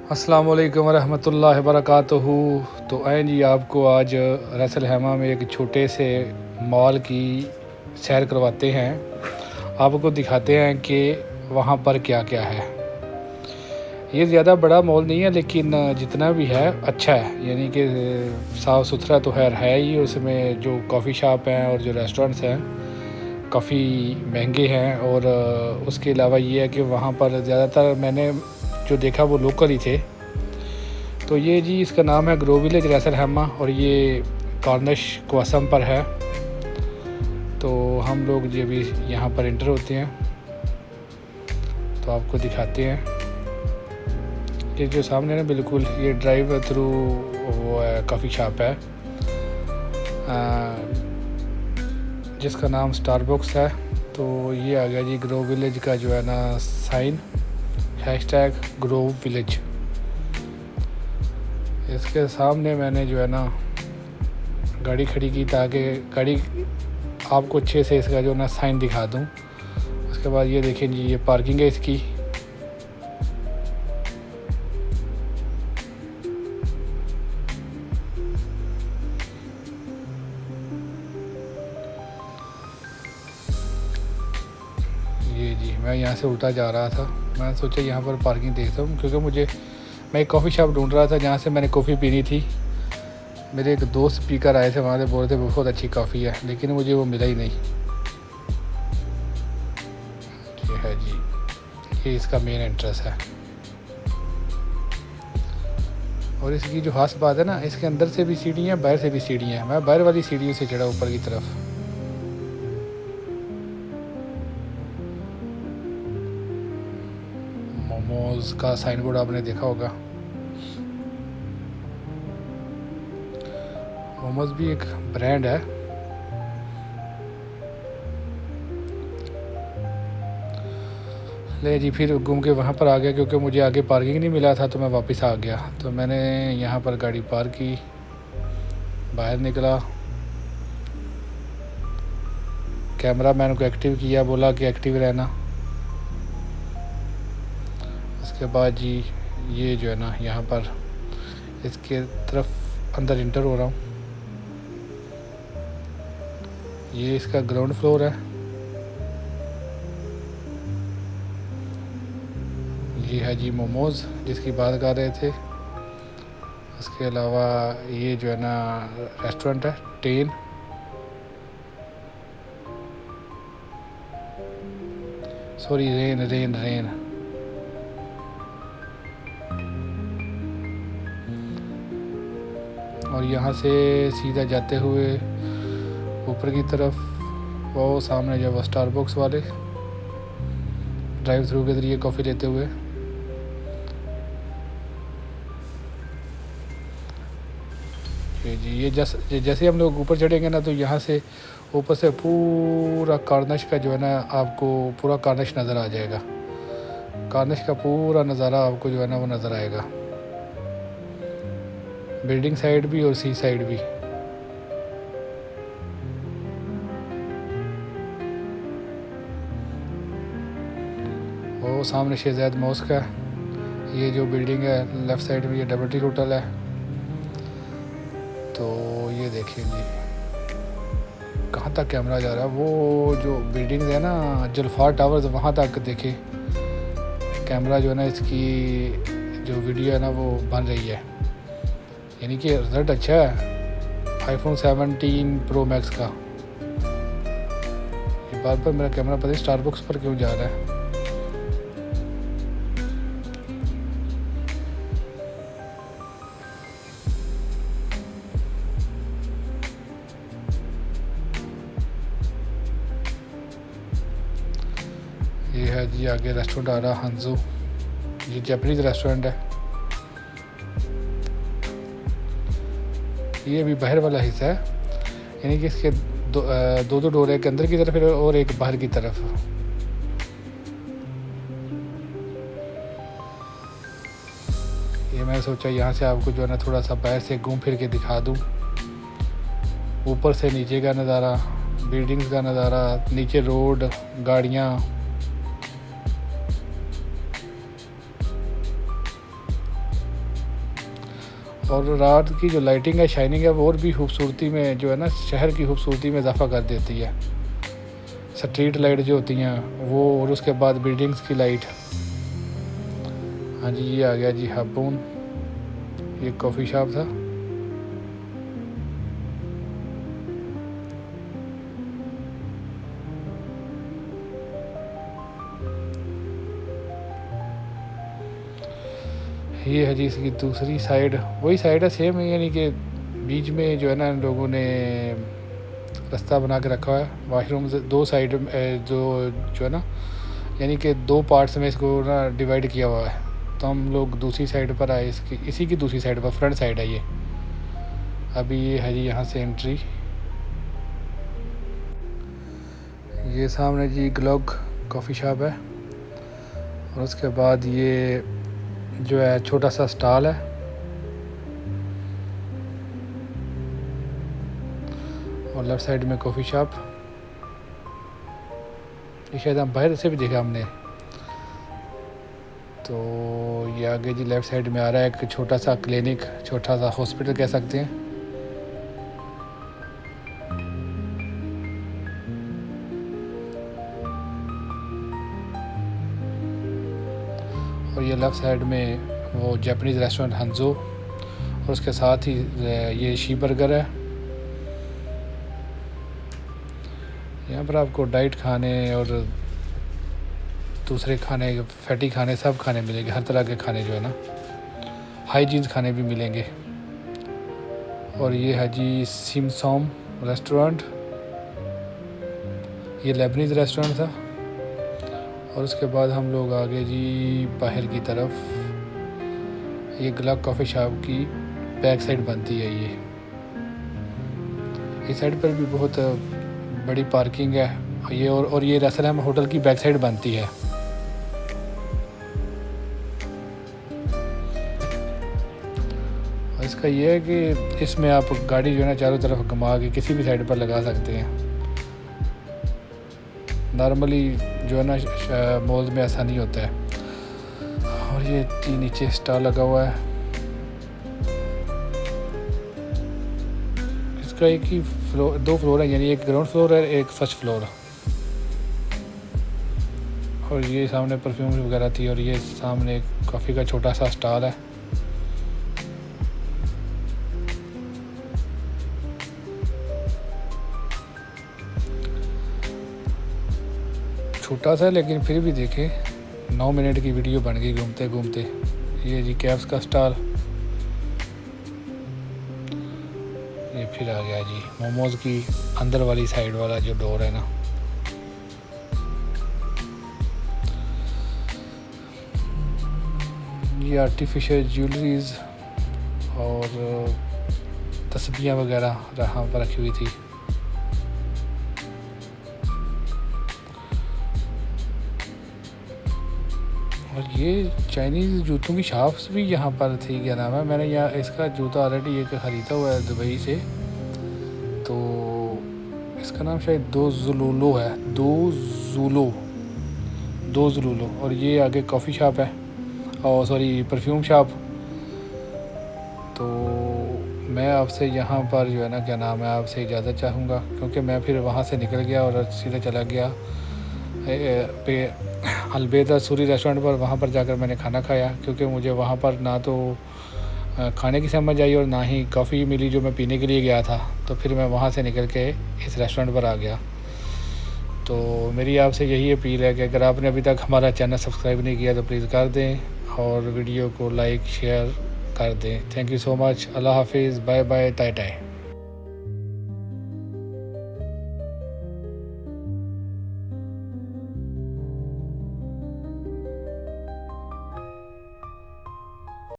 अस्सलाम वालेकुम रहमतुल्लाहि वबरकातुहू। तो आए जी आपको आज रसल हैमा में एक छोटे से मॉल की सैर करवाते हैं। आपको दिखाते हैं कि वहाँ पर क्या क्या है। ये ज़्यादा बड़ा मॉल नहीं है, लेकिन जितना भी है अच्छा है, यानी कि साफ़ सुथरा तो है ही। उसमें जो कॉफ़ी शॉप हैं और जो रेस्टोरेंट्स हैं काफ़ी महंगे हैं। और उसके अलावा ये है कि वहाँ पर ज़्यादातर मैंने जो देखा वो लोकल ही थे। तो ये जी इसका नाम है ग्रो विलेज रैसल हैमा और ये कॉर्निश क्वासम पर है। तो हम लोग जो भी यहाँ पर इंटर होते हैं तो आपको दिखाते हैं कि जो सामने ना बिल्कुल ये ड्राइव थ्रू वो है काफ़ी शॉप है जिसका नाम स्टारबक्स है। तो ये आ गया जी ग्रो विलेज का जो है ना साइन, हैशटैग ग्रो विलेज। इसके सामने मैंने जो है ना गाड़ी खड़ी की ताकि गाड़ी आपको अच्छे से इसका जो ना साइन दिखा दूं। उसके बाद ये देखें जी ये पार्किंग है इसकी। ये जी मैं यहाँ से उल्टा जा रहा था, मैंने सोचा यहाँ पर पार्किंग देखता हूँ, क्योंकि मैं एक कॉफ़ी शॉप ढूंढ रहा था जहाँ से मैंने कॉफ़ी पीनी थी। मेरे एक दोस्त स्पीकर आए थे वहाँ से, बोल रहे थे बहुत अच्छी कॉफ़ी है, लेकिन मुझे वो मिला ही नहीं। ये है जी, ये इसका मेन एंट्रेंस है। और इसकी जो खास बात है ना, इसके अंदर से भी सीढ़ियाँ, बाहर से भी सीढ़ियाँ हैं। मैं बाहर वाली सीढ़ियों से चढ़ा ऊपर की तरफ। मोमोज का साइन बोर्ड आपने देखा होगा। मोमोज भी एक ब्रांड है। ले जी फिर घूम के वहाँ पर आ गया, क्योंकि मुझे आगे पार्किंग नहीं मिला था तो मैं वापस आ गया। तो मैंने यहाँ पर गाड़ी पार्क की, बाहर निकला, कैमरा मैन को एक्टिव किया, बोला कि एक्टिव रहना। उसके बाद जी ये जो है ना यहाँ पर इसके तरफ अंदर इंटर हो रहा हूँ। ये इसका ग्राउंड फ्लोर है। ये है जी मोमोज़ जिसकी बात कर रहे थे। उसके अलावा ये जो है ना रेस्टोरेंट है टेन। Sorry rain. और यहाँ से सीधा जाते हुए ऊपर की तरफ वो सामने जो वो स्टारबक्स वाले ड्राइव थ्रू के ज़रिए कॉफ़ी लेते हुए। जी ये जैसे हम लोग ऊपर चढ़ेंगे ना, तो यहाँ से ऊपर से पूरा कॉर्निश का जो है ना आपको पूरा कॉर्निश नज़र आ जाएगा। कॉर्निश का पूरा नज़ारा आपको जो है ना वो नज़र आएगा, बिल्डिंग साइड भी और सी साइड भी। वो सामने शहजाद मॉस्क है। ये जो बिल्डिंग है लेफ़्ट साइड में, ये डबल टी होटल है। तो ये देखिए जी कहाँ तक कैमरा जा रहा है, वो जो बिल्डिंग है ना जुल्फार टावर्स, वहाँ तक देखे कैमरा जो है ना इसकी जो वीडियो है ना वो बन रही है। यानी कि रिज़ल्ट अच्छा है आईफोन 17 प्रो मैक्स का। ये बार बार मेरा कैमरा पता नहीं स्टारबक्स पर क्यों जा रहा है। ये है जी आगे रेस्टोरेंट आ रहा हंजू, ये जापानीज़ रेस्टोरेंट है। ये भी बाहर वाला हिस्सा है, यानी कि इसके दो डोर है, एक अंदर की तरफ और एक बाहर की तरफ। ये मैंने सोचा यहाँ से आपको जो है ना थोड़ा सा बाहर से घूम फिर के दिखा दूँ। ऊपर से नीचे का नज़ारा, बिल्डिंग्स का नज़ारा, नीचे रोड, गाड़ियाँ। और रात की जो लाइटिंग है, शाइनिंग है, वो और भी खूबसूरती में जो है ना, शहर की खूबसूरती में इजाफा कर देती है। स्ट्रीट लाइट जो होती हैं वो, और उसके बाद बिल्डिंग्स की लाइट। हाँ जी, ये आ गया जी हापून, ये कॉफ़ी शॉप था। ये है जी इसकी दूसरी साइड, वही साइड है सेम है, यानी कि बीच में जो है ना इन लोगों ने रास्ता बना के रखा है। वाशरूम से दो साइड जो है ना, यानी कि दो पार्ट्स में इसको ना डिवाइड किया हुआ है। तो हम लोग दूसरी साइड पर आए, इसी की दूसरी साइड पर, फ्रंट साइड है ये। अभी ये है जी यहाँ से एंट्री। ये सामने जी ग्लॉग कॉफ़ी शॉप है, और उसके बाद ये जो है छोटा सा स्टॉल है, और लेफ़्ट साइड में कॉफ़ी शॉप। ये शायद हम बाहर से भी देखा हमने। तो ये आगे जी लेफ़्ट साइड में आ रहा है एक छोटा सा क्लिनिक, छोटा सा हॉस्पिटल कह सकते हैं। और ये लेफ़्ट साइड में वो जापानीज़ रेस्टोरेंट हंजो, और उसके साथ ही ये शी बर्गर है। यहाँ पर आपको डाइट खाने और दूसरे खाने, फैटी खाने, सब खाने मिलेंगे। हर तरह के खाने जो है ना, हाइजीन खाने भी मिलेंगे। और ये है जी सिमसोम रेस्टोरेंट, ये लेबनीज़ रेस्टोरेंट था। और उसके बाद हम लोग आगे जी बाहर की तरफ, ये ग्लॉग कॉफ़ी शॉप की बैक साइड बनती है ये। इस साइड पर भी बहुत बड़ी पार्किंग है ये, और ये रसल हैमा होटल की बैक साइड बनती है। और इसका ये है कि इसमें आप गाड़ी जो है ना चारों तरफ घुमा के किसी भी साइड पर लगा सकते हैं। नॉर्मली जो है ना मॉल में ऐसा नहीं होता है। और ये नीचे स्टॉल लगा हुआ है। इसका एक ही फ्लोर, दो फ्लोर है, यानी एक ग्राउंड फ्लोर है, एक फर्स्ट फ्लोर। और ये सामने परफ्यूम वगैरह थी, और ये सामने कॉफ़ी का छोटा सा स्टॉल है। छोटा सा, लेकिन फिर भी देखें 9 मिनट की वीडियो बन गई घूमते घूमते। ये जी कैप्स का स्टॉल, ये फिर आ गया जी मोमोज़ की अंदर वाली साइड वाला जो डोर है ना। ये आर्टिफिशियल ज्वेलरीज और तस्बीहां वगैरह यहाँ पर रखी हुई थी। और ये चाइनीज़ जूतों की शॉप्स भी यहाँ पर थी। क्या नाम है, मैंने यहाँ इसका जूता ऑलरेडी एक ख़रीदा हुआ है दुबई से। तो इसका नाम शायद दो ज़ुलूलो है, दो ज़ुलूलो। और ये आगे कॉफ़ी शॉप है, और सॉरी परफ्यूम शॉप। तो मैं आपसे यहाँ पर जो है ना, क्या नाम है, आपसे इजाज़त चाहूँगा, क्योंकि मैं फिर वहाँ से निकल गया और सीधे चला गया पे अलबेदा सूरी रेस्टोरेंट पर। वहाँ पर जाकर मैंने खाना खाया, क्योंकि मुझे वहाँ पर ना तो खाने की समझ आई और ना ही कॉफ़ी मिली जो मैं पीने के लिए गया था। तो फिर मैं वहाँ से निकल के इस रेस्टोरेंट पर आ गया। तो मेरी आपसे यही अपील है कि अगर आपने अभी तक हमारा चैनल सब्सक्राइब नहीं किया तो प्लीज़ कर दें, और वीडियो को लाइक शेयर कर दें। Thank you so much. अल्लाह हाफिज़, बाय बाय, टाटा।